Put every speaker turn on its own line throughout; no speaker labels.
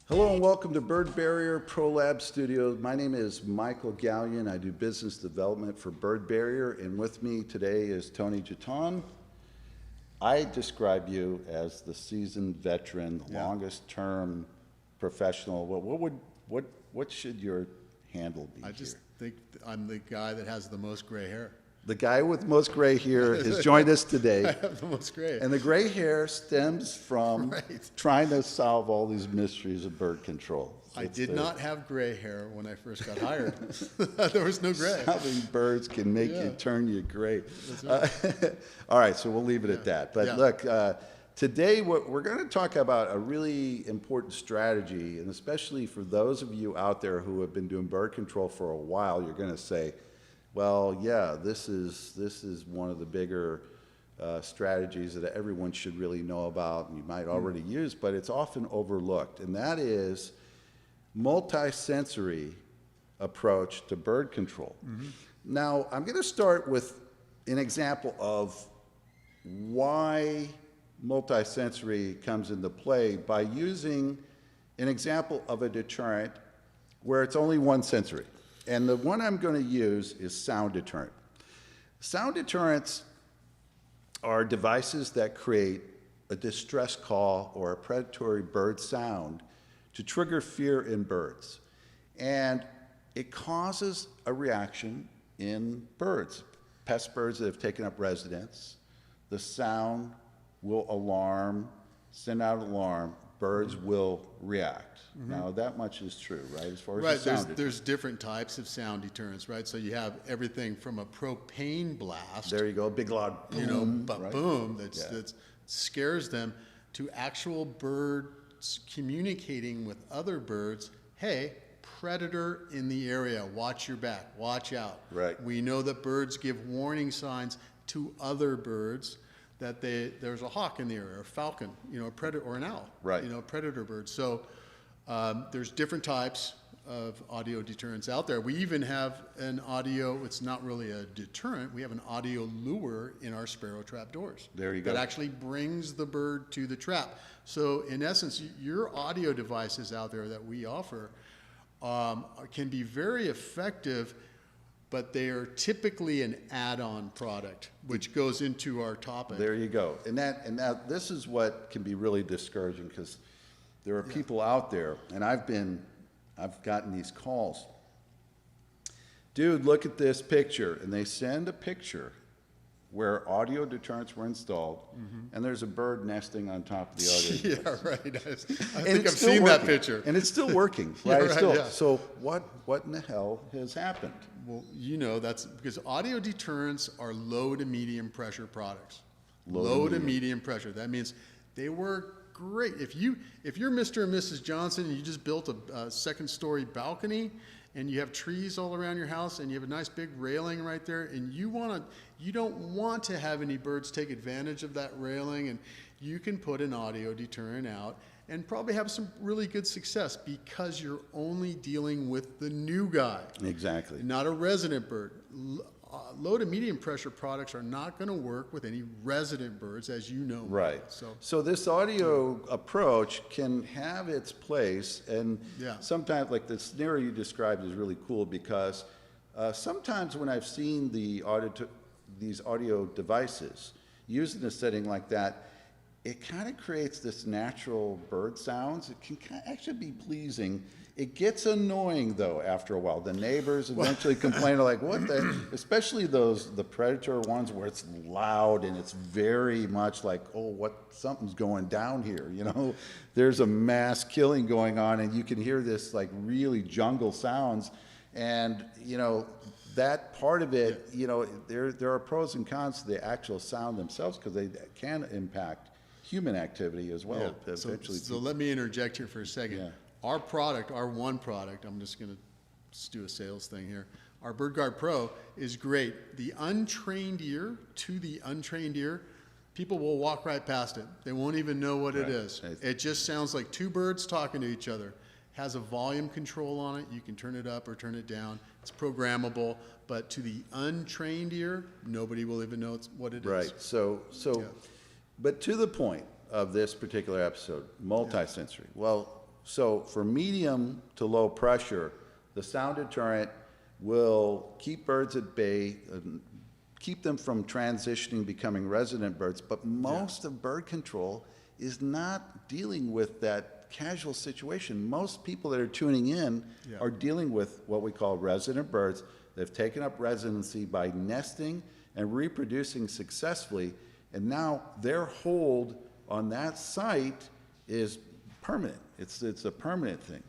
Hello and welcome to Bird Barrier Pro Lab Studios. My name is Michael Gallion. I do business development for Bird Barrier, and with me today is Tony Jetton. I describe you as the seasoned veteran, longest term professional. What should your handle be?
I just think I'm the guy that has the most gray hair.
The guy with most gray hair has joined us today.
I have the most gray.
And the gray hair stems from trying to solve all these mysteries of bird control.
I did not have gray hair when I first got hired. There was no gray.
Solving birds can make you turn you gray.
That's right.
All right, so we'll leave it at that. But look, today we're going to talk about a really important strategy, and especially for those of you out there who have been doing bird control for a while, you're going to say, well, yeah, this is one of the bigger strategies that everyone should really know about and you might already use, but it's often overlooked, and that is multi-sensory approach to bird control. Now, I'm going to start with an example of why multi-sensory comes into play by using an example of a deterrent where it's only one sensory. And the one I'm going to use is sound deterrent. Sound deterrents are devices that create a distress call or a predatory bird sound to trigger fear in birds. And it causes a reaction in birds. Pest birds that have taken up residence, the sound will alarm, send out an alarm, birds will react. Now that much is true, right? As far as the sound
there's different types of sound deterrents, right? So you have everything from a propane blast.
There you go, big loud boom,
boom that scares them, to actual birds communicating with other birds. Hey, predator in the area, watch your back, watch out.
Right.
We know that birds give warning signs to other birds that there's a hawk in the area, or a falcon, a predator, or an owl,
right?
A predator bird. So there's different types of audio deterrents out there. We even have an audio, it's not really a deterrent, we have an audio lure in our sparrow trap doors.
There you go.
That actually brings the bird to the trap. So in essence, your audio devices out there that we offer can be very effective, but they are typically an add-on product, which goes into our topic.
There you go. And that this is what can be really discouraging, because there are people out there, and I've gotten these calls. Dude, look at this picture, and they send a picture where audio deterrents were installed, and there's a bird nesting on top of the audio device.
Yeah, right. I think I've seen that picture.
And it's still working, right? So what in the hell has happened?
Well, that's because audio deterrents are low to medium pressure products. Low to medium pressure. That means they work great. If you're Mr. and Mrs. Johnson and you just built a second-story balcony and you have trees all around your house and you have a nice big railing right there, and you don't want to have any birds take advantage of that railing, and you can put an audio deterrent out and probably have some really good success, because you're only dealing with the new guy. Exactly. Not a resident bird. Low to medium pressure products are not going to work with any resident birds, as you know.
Right. So this audio approach can have its place, and sometimes, like the scenario you described is really cool, because sometimes when I've seen these audio devices used in a setting like that, it kind of creates this natural bird sounds. It can actually be pleasing. It gets annoying, though, after a while. The neighbors eventually complain, like, what the, especially the predator ones where it's loud and it's very much like, oh, something's going down here, There's a mass killing going on, and you can hear this, like, really jungle sounds. And, that part of it, there are pros and cons to the actual sound themselves, because they can impact human activity as well.
Yeah. So let me interject here for a second. Yeah. Our product, our one product, I'm just going to do a sales thing here. Our BirdGuard Pro is great. The untrained ear, people will walk right past it. They won't even know what it is. It just sounds like two birds talking to each other. Has a volume control on it. You can turn it up or turn it down. It's programmable, but to the untrained ear, nobody will even know what it is.
Right. So But to the point of this particular episode, multisensory. Well, So for medium to low pressure, the sound deterrent will keep birds at bay, keep them from transitioning, becoming resident birds. But most of bird control is not dealing with that casual situation. Most people that are tuning in are dealing with what we call resident birds. They've taken up residency by nesting and reproducing successfully, and now their hold on that site is permanent. It's a permanent thing.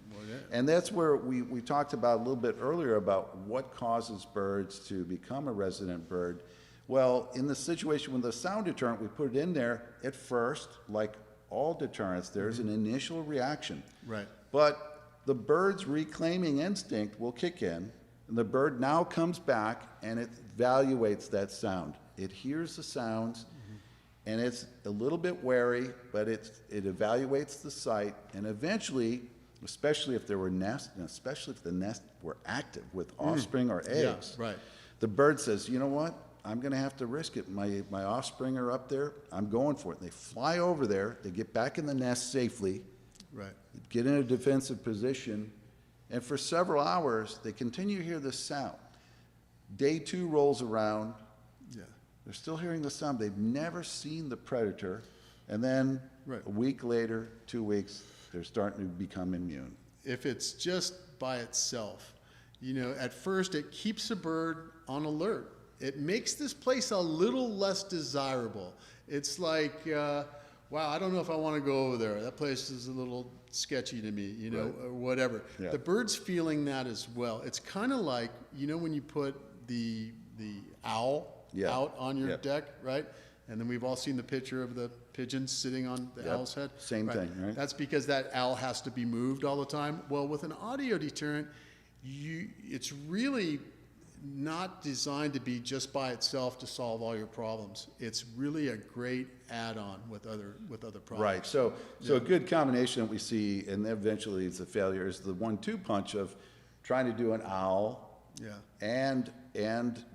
And that's where we talked about a little bit earlier about what causes birds to become a resident bird. Well, in the situation with the sound deterrent, we put it in there at first, like all deterrents, there's an initial reaction.
Right.
But the bird's reclaiming instinct will kick in, and the bird now comes back and it evaluates that sound. It hears the sounds, and it's a little bit wary, but it evaluates the site, and eventually, especially if there were nests, and especially if the nests were active with offspring or eggs, the bird says, you know what? I'm going to have to risk it. My offspring are up there. I'm going for it. And they fly over there. They get back in the nest safely, get in a defensive position, and for several hours, they continue to hear this sound. Day 2 rolls around. They're still hearing the sound. They've never seen the predator. And then a week later, 2 weeks, they're starting to become immune.
If it's just by itself, you know, at first it keeps a bird on alert. It makes this place a little less desirable. It's like, wow, I don't know if I want to go over there. That place is a little sketchy to me, you know, or whatever. The bird's feeling that as well. It's kind of like, you know, when you put the owl out on your deck, right? And then we've all seen the picture of the pigeon sitting on the owl's head.
Same thing, right?
That's because that owl has to be moved all the time. Well, with an audio deterrent, it's really not designed to be just by itself to solve all your problems. It's really a great add-on with other products.
Right. So a good combination that we see, and eventually it's a failure, is the 1-2 punch of trying to do an owl and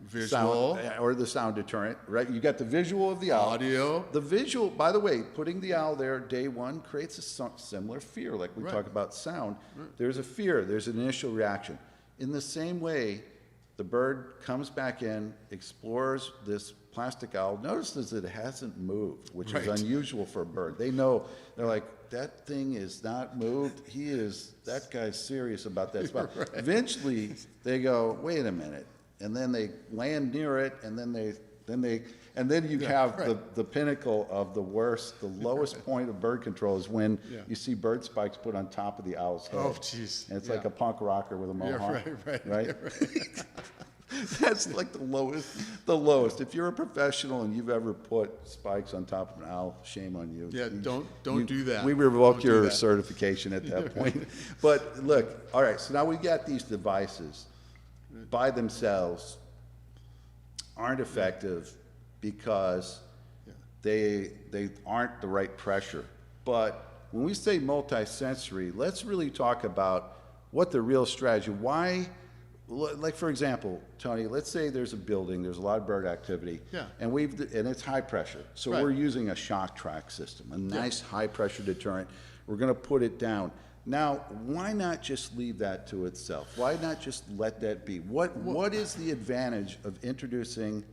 visual
sound, or the sound deterrent, right? You got the visual of the owl.
Audio.
The visual, by the way, putting the owl there day 1 creates a similar fear, like we talk about sound. There's a fear, there's an initial reaction. In the same way, the bird comes back in, explores this plastic owl, notices that it hasn't moved, which is unusual for a bird. They know, they're like, that thing is not moved. That guy's serious about that spot. Eventually, they go, wait a minute. And then they land near it, and then you have the pinnacle of the worst, the lowest point of bird control is when you see bird spikes put on top of the owl's head.
Oh, jeez.
And it's like a punk rocker with a mohawk. Right? That's like the lowest. If you're a professional and you've ever put spikes on top of an owl, shame on you.
Yeah, don't do that.
We revoke your certification at that point. But look, all right, so now we've got these devices by themselves aren't effective because they aren't the right pressure. But when we say multi-sensory, let's really talk about what the real strategy, why, like for example, Tony, let's say there's a building, there's a lot of bird activity, and it's high pressure. So we're using a shock track system, a nice high pressure deterrent. We're gonna put it down. Now, why not just leave that to itself? Why not just let that be? What is the advantage of introducing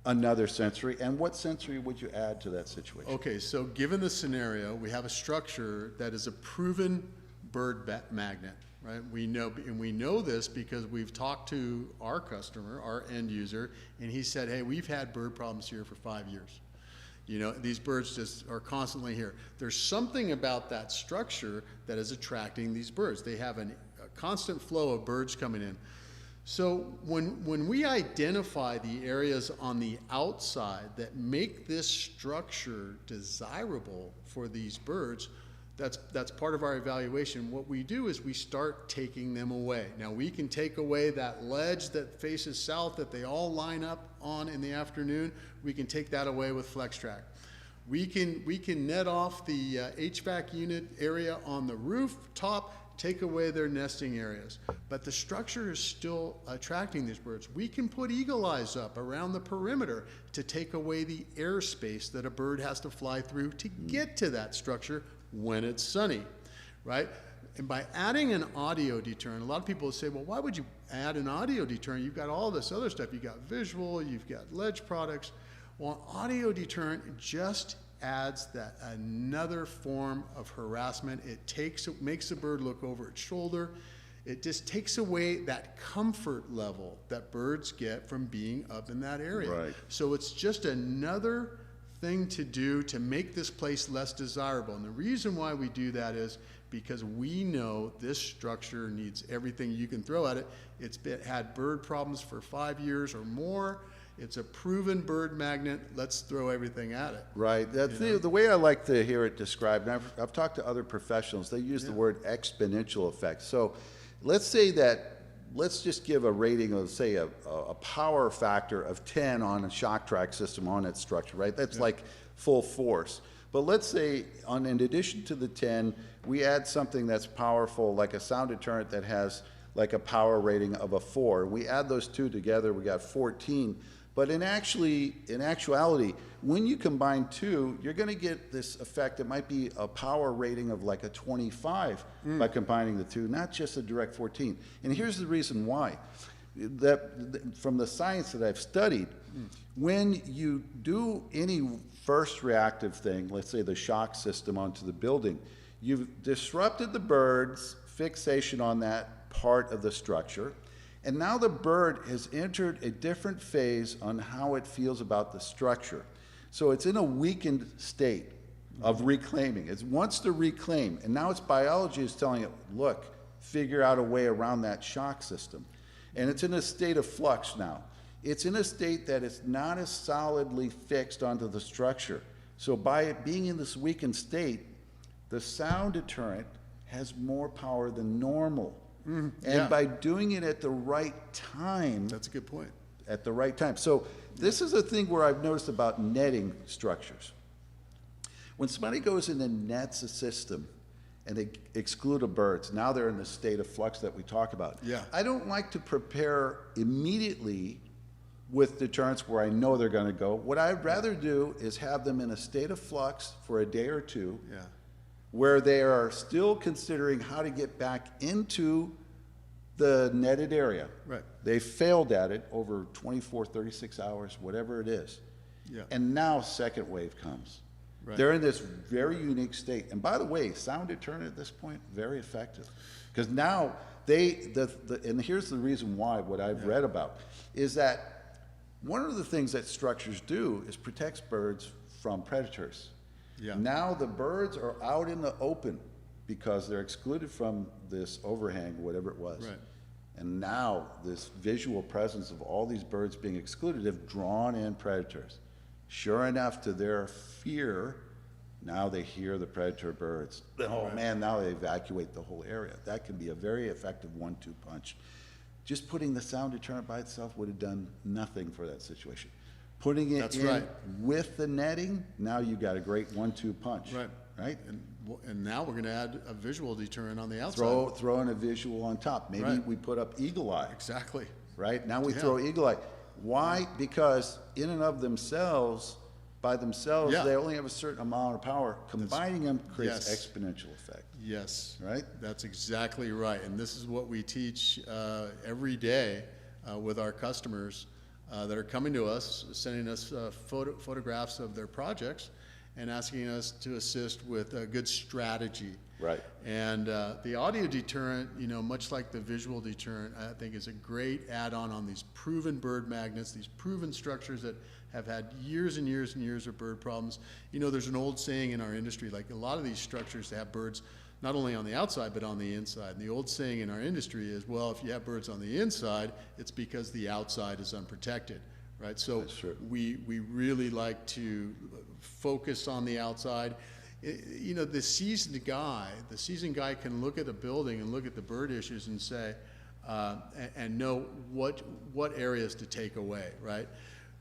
another sensory, and what sensory would you add to that situation?
Okay, so given the scenario, we have a structure that is a proven bird magnet, right? We know this because we've talked to our customer, our end user, and he said, hey, we've had bird problems here for 5 years. You know, these birds just are constantly here. There's something about that structure that is attracting these birds. They have a constant flow of birds coming in. So when we identify the areas on the outside that make this structure desirable for these birds, that's part of our evaluation. What we do is we start taking them away. Now we can take away that ledge that faces south that they all line up on in the afternoon. We can take that away with FlexTrack. We can net off the HVAC unit area on the rooftop, take away their nesting areas. But the structure is still attracting these birds. We can put eagle eyes up around the perimeter to take away the airspace that a bird has to fly through to get to that structure when it's sunny, right? And by adding an audio deterrent, a lot of people say, well, why would you add an audio deterrent? You've got all this other stuff. You've got visual, you've got ledge products. Well, audio deterrent just adds that another form of harassment. It makes the bird look over its shoulder. It just takes away that comfort level that birds get from being up in that area.
Right.
So it's just another thing to do to make this place less desirable. And the reason why we do that is because we know this structure needs everything you can throw at it. It's had bird problems for 5 years or more. It's a proven bird magnet. Let's throw everything at it.
Right. The way I like to hear it described, and I've talked to other professionals, they use the word exponential effects. So let's say that, let's just give a rating of, say, a power factor of 10 on a shock track system on its structure, right? That's like full force. But let's say, in addition to the 10, we add something that's powerful, like a sound deterrent that has like a power rating of a 4. We add those two together, we got 14. But in actuality, when you combine two, you're going to get this effect. It might be a power rating of like a 25 by combining the two, not just a direct 14. And here's the reason why. From the science that I've studied, when you do any first reactive thing, let's say the shock system onto the building, you've disrupted the bird's fixation on that part of the structure. And now the bird has entered a different phase on how it feels about the structure. So it's in a weakened state of reclaiming. It wants to reclaim, and now its biology is telling it, look, figure out a way around that shock system. And it's in a state of flux now. It's in a state that it's not as solidly fixed onto the structure. So by it being in this weakened state, the sound deterrent has more power than normal. And by doing it at the right time.
That's a good point.
At the right time. So this is a thing where I've noticed about netting structures. When somebody goes in and nets a system and they exclude a birds, now they're in the state of flux that we talk about.
Yeah.
I don't like to prepare immediately with deterrents where I know they're going to go. What I'd rather do is have them in a state of flux for a day or two.
Yeah.
Where they are still considering how to get back into the netted area.
Right.
They failed at it over 24, 36 hours, whatever it is.
Yeah.
And now second wave comes.
Right.
They're in this very unique state. And by the way, sound deterrent at this point, very effective. Because now and here's the reason why, what I've read about, is that one of the things that structures do is protects birds from predators.
Yeah.
Now the birds are out in the open because they're excluded from this overhang, whatever it was.
Right.
And now this visual presence of all these birds being excluded have drawn in predators. Sure enough, to their fear, now they hear the predator birds. Oh man, now they evacuate the whole area. That can be a very effective 1-2 punch. Just putting the sound deterrent by itself would have done nothing for that situation. Putting it in with the netting, now you've got a great 1-2 punch.
Right.
Right?
And now we're going to add a visual deterrent on the outside.
Throw in a visual on top. Maybe we put up eagle eye.
Exactly.
Right? Now we throw eagle eye. Why? Because in and of themselves, by themselves, they only have a certain amount of power. Combining them creates exponential effect.
Yes.
Right?
That's exactly right. And this is what we teach every day with our customers that are coming to us, sending us photographs of their projects and asking us to assist with a good strategy.
Right.
And the audio deterrent, much like the visual deterrent, I think is a great add-on on these proven bird magnets, these proven structures that have had years and years and years of bird problems. There's an old saying in our industry, like a lot of these structures have birds not only on the outside, but on the inside. And the old saying in our industry is, well, if you have birds on the inside, it's because the outside is unprotected, right? So we really like to focus on the outside. The seasoned guy can look at a building and look at the bird issues and say, and know what areas to take away, right?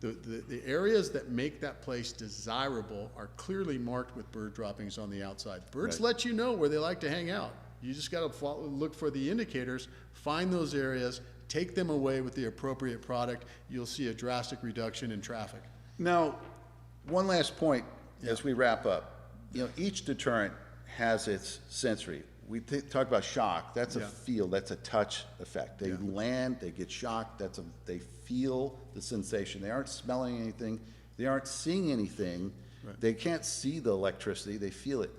The areas that make that place desirable are clearly marked with bird droppings on the outside. Birds let you know where they like to hang out. You just got to look for the indicators, find those areas, take them away with the appropriate product. You'll see a drastic reduction in traffic.
Now, one last point as we wrap up. Each deterrent has its sensory. talk about shock. That's a
Yeah.
feel. That's a touch effect. They land, they get shocked. They feel the sensation. They aren't smelling anything. They aren't seeing anything.
Right.
They can't see the electricity. They feel it.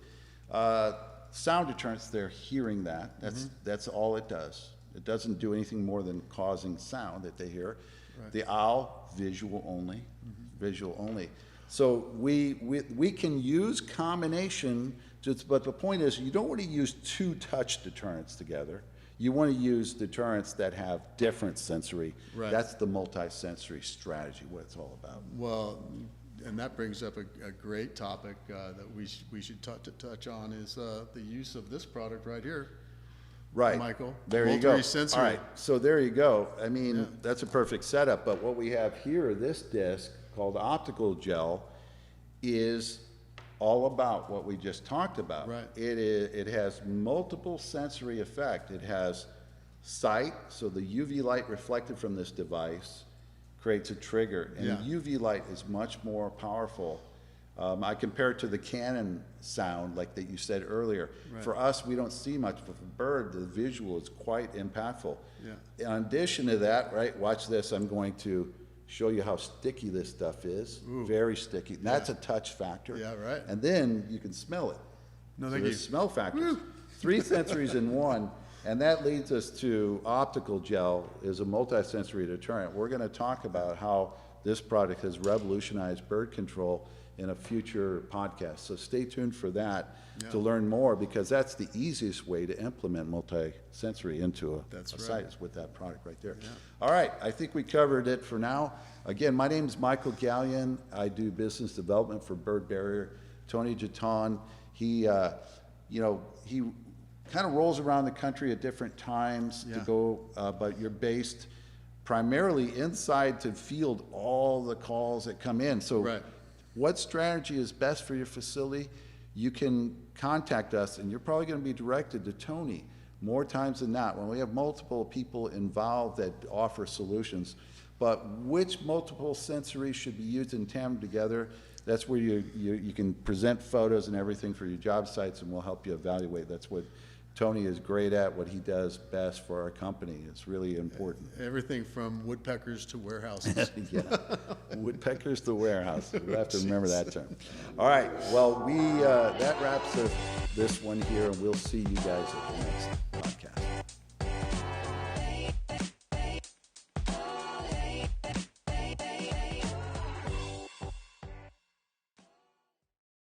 Sound deterrents, they're hearing that. That's all it does. It doesn't do anything more than causing sound that they hear.
Right.
The owl, visual only. Visual only. So we can use combination, but the point is you don't want to use two touch deterrents together. You want to use deterrents that have different sensory.
Right.
That's the multi-sensory strategy, what it's all about.
Well, and that brings up a great topic that we should touch on is the use of this product right here.
Right.
Michael.
There you go.
Multi-sensory.
All right. So there you go. I mean, that's a perfect setup. But what we have here, this disc called optical gel, is all about what we just talked about.
Right.
It has multiple sensory effect. It has sight, so the UV light reflected from this device creates a trigger. And UV light is much more powerful. I compare it to the cannon sound, like that you said earlier.
Right.
For us, we don't see much, but for bird, the visual is quite impactful.
Yeah.
In addition to that, right, watch this, I'm going to show you how sticky this stuff is.
Ooh.
Very sticky. That's a touch factor.
Yeah, right.
And then you can smell it.
No,
So
thank
there's
you.
smell factors.
Woo.
3 sensories in one. And that leads us to optical gel is a multi-sensory deterrent. We're going to talk about how this product has revolutionized bird control in a future podcast. So stay tuned for that to learn more, because that's the easiest way to implement multi-sensory into a site is with that product right there. All right, I think we covered it for now. Again, my name is Michael Gallion. I do business development for Bird Barrier. Tony Jetton, he kind of rolls around the country at different times to go, but you're based primarily inside to field all the calls that come in. So what strategy is best for your facility? You can contact us, and you're probably going to be directed to Tony more times than not when we have multiple people involved that offer solutions. But which multiple sensories should be used in tandem together? That's where you can present photos and everything for your job sites, and we'll help you evaluate. That's what Tony is great at, what he does best for our company. It's really important.
Everything from woodpeckers to warehouses.
Yeah, woodpeckers to warehouse. We'll have to remember that term. All right, well, that wraps up this one here, and we'll see you guys at the next podcast.